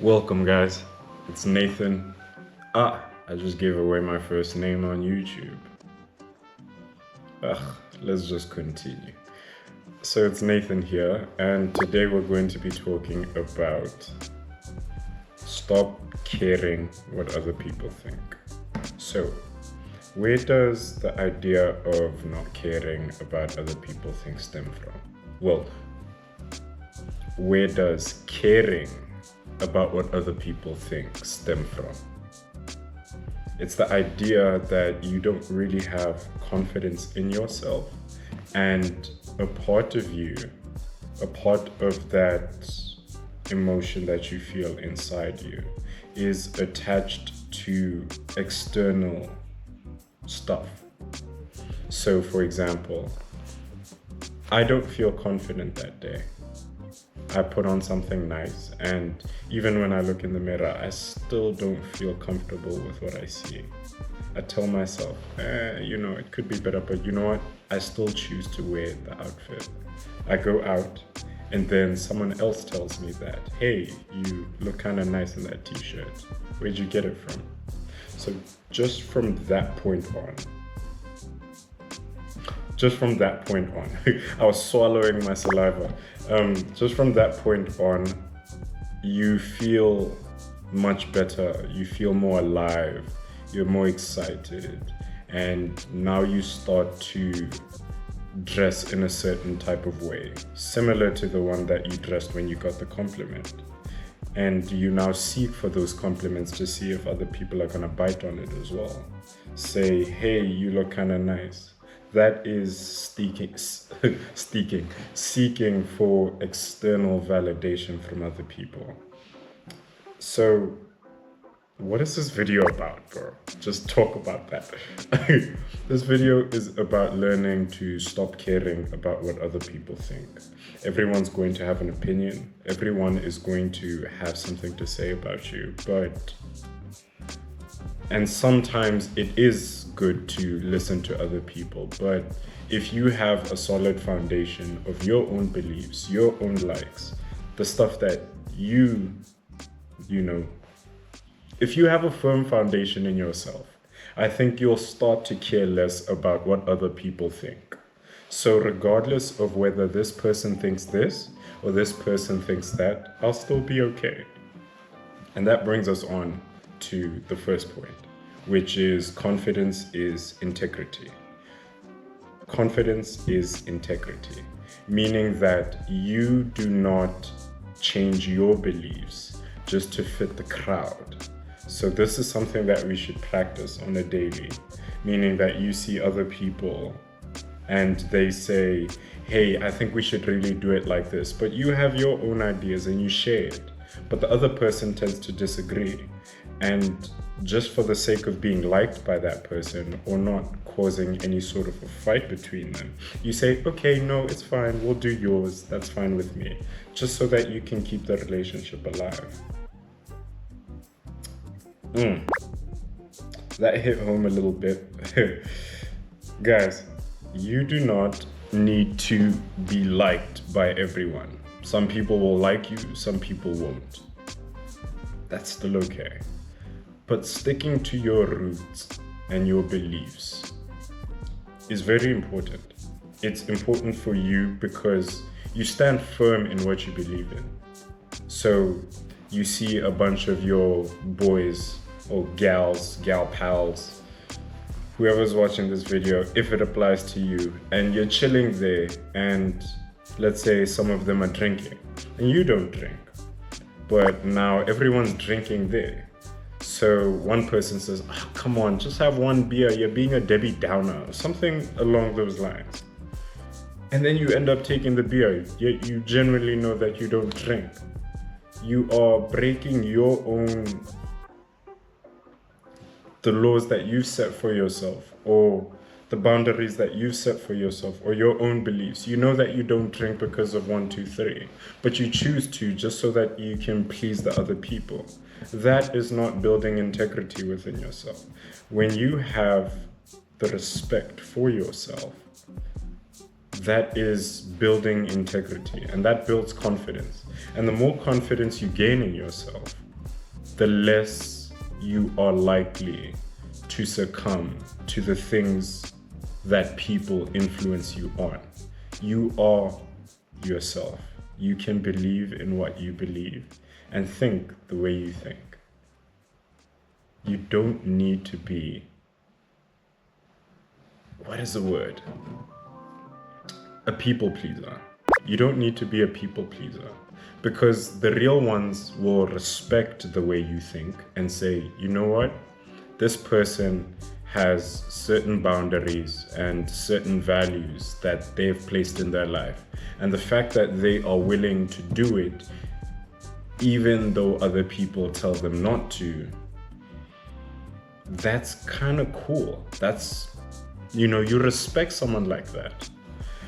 Welcome, guys. It's Nathan. I just gave away my first name on YouTube. Let's just continue. So it's Nathan here, and today we're going to be talking about stop caring what other people think. So, where does the idea of not caring about other people think stem from? Well, where does caring about what other people think stem from? It's the idea that you don't really have confidence in yourself, and a part of you, a part of that emotion that you feel inside you is attached to external stuff. So, for example, I don't feel confident that day. I put on something nice, and even when I look in the mirror, I still don't feel comfortable with what I see. I tell myself, it could be better, but you know what? I still choose to wear the outfit. I go out, and then someone else tells me that, hey, you look kind of nice in that t-shirt. Where'd you get it from? So just from that point on, I was swallowing my saliva. Just from that point on, you feel much better. You feel more alive. You're more excited. And now you start to dress in a certain type of way, similar to the one that you dressed when you got the compliment. And you now seek for those compliments to see if other people are gonna bite on it as well. Say, hey, you look kind of nice. That is seeking for external validation from other people. So, what is this video about, bro? Just talk about that. This video is about learning to stop caring about what other people think. Everyone's going to have an opinion. Everyone is going to have something to say about you, and sometimes it is good to listen to other people, but if you have a solid foundation of your own beliefs, your own likes, the stuff that if you have a firm foundation in yourself, I think you'll start to care less about what other people think. So regardless of whether this person thinks this or this person thinks that, I'll still be okay. And that brings us on to the first point, which is confidence is integrity. Confidence is integrity, meaning that you do not change your beliefs just to fit the crowd. So this is something that we should practice on a daily, meaning that you see other people and they say, hey, I think we should really do it like this, but you have your own ideas and you share it, but the other person tends to disagree. And just for the sake of being liked by that person or not causing any sort of a fight between them, you say, okay, no, it's fine, we'll do yours, that's fine with me, just so that you can keep the relationship alive. That hit home a little bit. Guys, you do not need to be liked by everyone. Some people will like you, some people won't. That's still okay. But sticking to your roots and your beliefs is very important. It's important for you because you stand firm in what you believe in. So you see a bunch of your boys or gal pals, whoever's watching this video, if it applies to you, and you're chilling there and let's say some of them are drinking and you don't drink, but now everyone's drinking there. So one person says, oh, come on, just have one beer, you're being a Debbie Downer, or something along those lines. And then you end up taking the beer, yet you generally know that you don't drink. You are breaking the laws that you've set for yourself, or the boundaries that you've set for yourself, or your own beliefs. You know that you don't drink because of 1, 2, 3, but you choose to just so that you can please the other people. That is not building integrity within yourself. When you have the respect for yourself, that is building integrity, and that builds confidence. And the more confidence you gain in yourself, the less you are likely to succumb to the things that people influence you on. You are yourself. You can believe in what you believe and think the way you think. You don't need to be, what is the word? A people pleaser. You don't need to be a people pleaser, because the real ones will respect the way you think and say, you know what? This person has certain boundaries and certain values that they've placed in their life. And the fact that they are willing to do it, even though other people tell them not to, that's kind of cool. That's, you respect someone like that.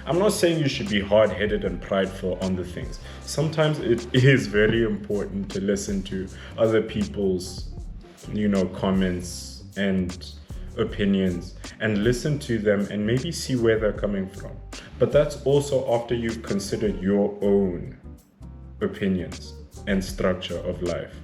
I'm not saying you should be hard-headed and prideful on the things. Sometimes it is very important to listen to other people's, comments and opinions and listen to them and maybe see where they're coming from. But that's also after you've considered your own opinions and structure of life.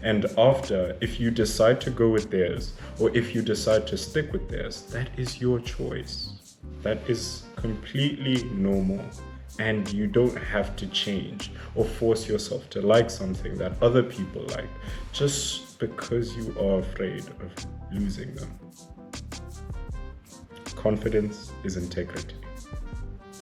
And after, if you decide to go with theirs or if you decide to stick with theirs, that is your choice. That is completely normal, and you don't have to change or force yourself to like something that other people like just because you are afraid of losing them. Confidence is integrity.